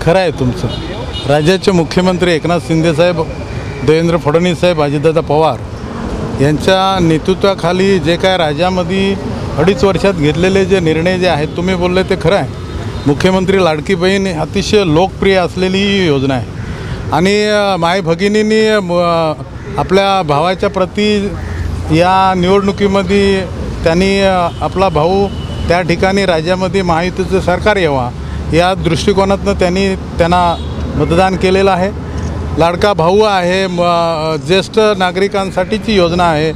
खरं आहे तुमचं. राज्याचे मुख्यमंत्री एकनाथ शिंदेसाहेब, देवेंद्र फडणवीस साहेब, अजितदादा पवार यांच्या नेतृत्वाखाली जे काय राज्यामध्ये 2.5 वर्षात घेतलेले जे निर्णय जे आहेत, तुम्ही बोलले ते खरं आहे. मुख्यमंत्री लाडकी बहीण अतिशय लोकप्रिय असलेली ही योजना आहे आणि माय भगिनींनी आपल्या भावाच्या प्रती या निवडणुकीमध्ये त्यांनी आपला भाऊ त्या ठिकाणी राज्यामध्ये महायुतीचं सरकार यावा या दृष्टिकोनातून त्यांना मतदान केलेलं आहे. लाडका भाऊ आहे, ज्येष्ठ नागरिकांसाठीची योजना आहे,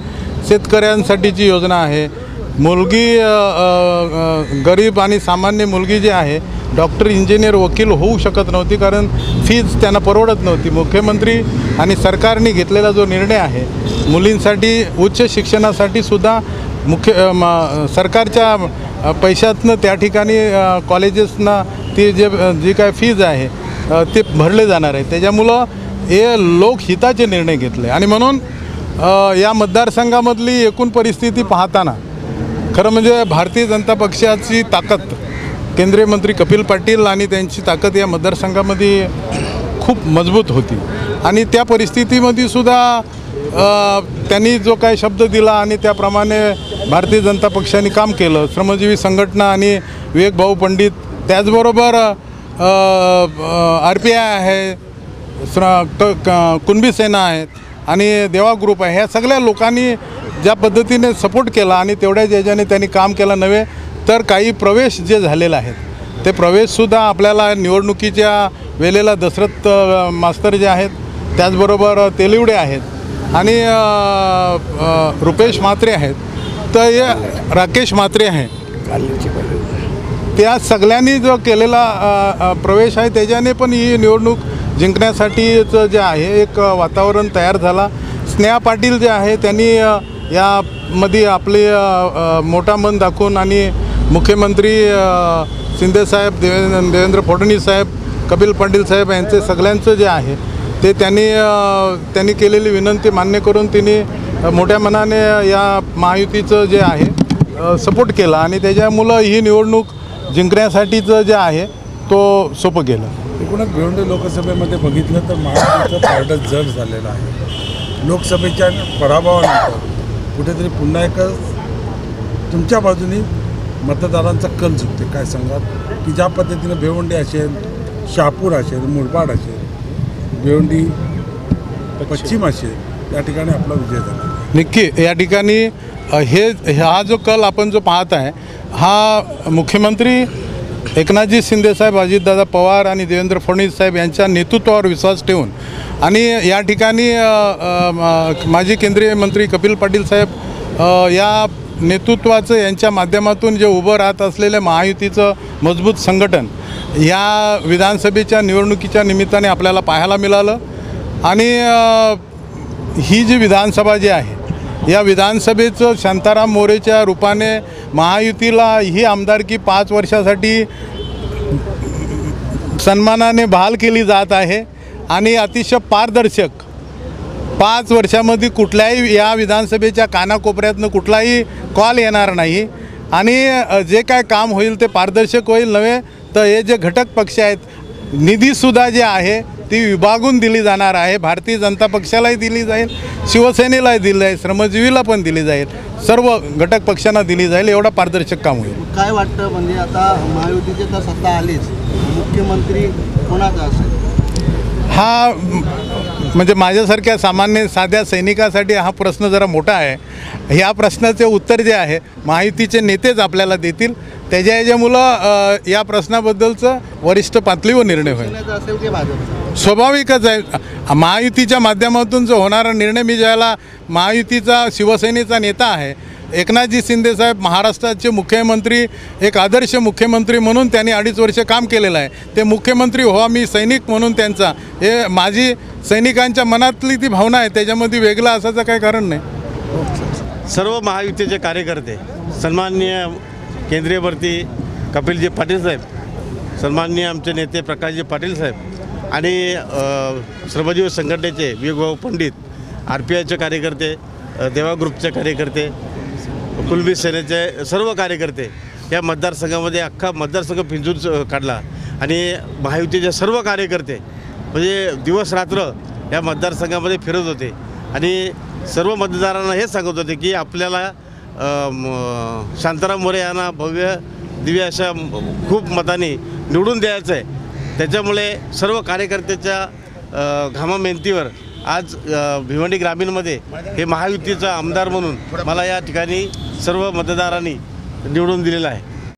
शेतकऱ्यांसाठीची योजना आहे. मुलगी गरीब आणि सामान्य मुलगी जी आहे डॉक्टर, इंजिनियर, वकील होऊ शकत नव्हती कारण फीज त्यांना परवडत नव्हती. मुख्यमंत्री आणि सरकारने घेतलेला जो निर्णय आहे मुलींसाठी उच्च शिक्षणासाठी सुद्धा सरकारच्या पैशातनं त्या ठिकाणी कॉलेजेसना ती जी काय फीज आहे ते भरले जाणार आहे. त्याच्यामुळं हे लोकहिताचे निर्णय घेतले आणि म्हणून या मतदारसंघामधली एकूण परिस्थिती पाहताना खरं म्हणजे भारतीय जनता पक्षाची ताकद, केंद्रीय मंत्री कपिल पाटील आणि त्यांची ताकद या मतदारसंघामध्ये खूप मजबूत होती आणि त्या परिस्थितीमध्ये सुद्धा त्यांनी जो काही शब्द दिला आणि त्याप्रमाणे भारतीय जनता पक्षाने काम केलं. श्रमजीवी संघटना आणि विवेक भाऊ पंडित, त्याचबरोबर RPI आहे, कुणबी सेना आहेत आणि देवा ग्रुप आहे, ह्या सगळ्या लोकांनी ज्या पद्धतीने सपोर्ट केला आणि तेवढ्याच याच्याने त्यांनी काम केलं नव्हे तर काही प्रवेश जे झालेले आहेत ते प्रवेशसुद्धा आपल्याला निवडणुकीच्या वेळेला दशरथ मास्तर जे आहेत, त्याचबरोबर तेलिवडे आहेत आणि रुपेश म्हात्रे आहेत, तर हे राकेश म्हात्रे आहे, त्या सगळ्यांनी जो केलेला प्रवेश आहे त्याच्याने पण ही निवडणूक जिंकण्यासाठीचं जे आहे एक वातावरण तयार झाला. स्नेहा पाटील जे आहे त्यांनी यामध्ये आपले मोठा मन दाखवून आणि मुख्यमंत्री शिंदेसाहेब, देवेंद्र फडणवीस साहेब, कपिल पाटील साहेब यांचे सगळ्यांचं जे आहे ते त्यांनी केलेली विनंती मान्य करून त्यांनी मोठ्या मनाने या महायुतीचं जे आहे सपोर्ट केला आणि त्याच्यामुळं ही निवडणूक जिंकण्यासाठीचं जे आहे तो सोपं गेलं. एकूणच भिवंडी लोकसभेमध्ये बघितलं तर महायुतीचं पारडं जड झालेलं आहे. लोकसभेच्या पराभवानंतर कुठेतरी पुन्हा एक तुमच्या बाजूने मतदारांचा कल झुकते. काय सांगाल की ज्या पद्धतीनं भिवंडी असेल, शहापूर असेल, मुरबाड असेल, भिवंडी पश्चिम असेल या ठिकाणी आपला विजय झाला? नक्की या ठिकाणी हा जो कल आपण जो पाहत आहे हा मुख्यमंत्री एकनाथजी शिंदेसाहेब, अजितदादा पवार आणि देवेंद्र फडणवीस साहेब यांच्या नेतृत्वावर विश्वास ठेवून आणि या ठिकाणी माजी केंद्रीय मंत्री कपिल पाटील साहेब या नेतृत्वाचं यांच्या माध्यमातून जे उभं राहत असलेलं महायुतीचं मजबूत संघटन या विधानसभेच्या निवडणुकीच्या निमित्ताने आपल्याला पाहायला मिळालं आणि ही जी विधानसभा जी आहे या विधानसभेचं शांताराम मोरेच्या रूपाने महायुतीला ही आमदारकी 5 वर्षासाठी सन्मानाने बहाल केली जात आहे आणि अतिशय पारदर्शक 5 वर्षामध्ये कुठल्याही या विधानसभेच्या कानाकोपऱ्यातनं कुठलाही कॉल येणार नाही आणि जे काय काम होईल ते पारदर्शक होईल नव्हे तर हे जे घटक पक्ष आहेत निधीसुद्धा जे आहे ती विभागून दिली जाणार आहे. भारतीय जनता पक्षालाही दिली जाईल, शिवसेनेलाही दिली जाईल, श्रमजीवीला पण दिली जाईल, सर्व घटक पक्षांना दिली जाईल. एवढा पारदर्शक काम होईल. काय वाटतं म्हणजे आता महायुतीची तर सत्ता आलीच, मुख्यमंत्री कोणाचा असेल? हा म्हणजे माझ्यासारख्या सामान्य साध्या सैनिकासाठी हा प्रश्न जरा मोठा आहे. ह्या प्रश्नाचे उत्तर जे आहे महायुतीचे नेतेच आपल्याला देतील. त्याच्यामुळं या प्रश्नाबद्दलचं वरिष्ठ पातळीवर निर्णय होईल. असेल की भाजप? स्वाभाविकच आहे. महायुतीच्या माध्यमातून जो होणारा निर्णय, मी ज्याला महायुतीचा शिवसेनेचा नेता आहे, एकनाथजी शिंदेसाहेब महाराष्ट्राचे मुख्यमंत्री, एक आदर्श मुख्यमंत्री म्हणून त्यांनी 2.5 वर्ष काम केलेलं आहे. ते मुख्यमंत्री व्हा, मी सैनिक म्हणून त्यांचा हे माझी सैनिकांच्या मनातली ती भावना आहे, त्याच्यामध्ये वेगळं असायचं काही कारण नाही. सर्व महायुतीचे कार्यकर्ते, सन्माननीय केंद्रीय मंत्री कपिलजी पाटील साहेब, सन्माननीय आमचे नेते प्रकाशजी पाटील साहेब आणि श्रमजीवी संघटनेचे विवेकभाऊ पंडित, RPIचे कार्यकर्ते, देवा ग्रुपचे कार्यकर्ते, कुणबी सेनेचे सर्व कार्यकर्ते या मतदारसंघामध्ये अख्खा मतदारसंघ पिंजून काढला आणि महायुतीचे सर्व कार्यकर्ते म्हणजे दिवस रात्र या मतदारसंघामध्ये फिरत होते आणि सर्व मतदारांना हेच सांगत होते की आपल्याला शांताराम मोरे यांना भव्य दिव्य अशा खूप मतांनी निवडून द्यायचं आहे. त्याच्यामुळे सर्व कार्यकर्त्याच्या घामामेहनतीवर आज भिवंडी ग्रामीणमध्ये हे महायुतीचा आमदार म्हणून मला या ठिकाणी सर्व मतदारांनी निवडून दिलेलं आहे.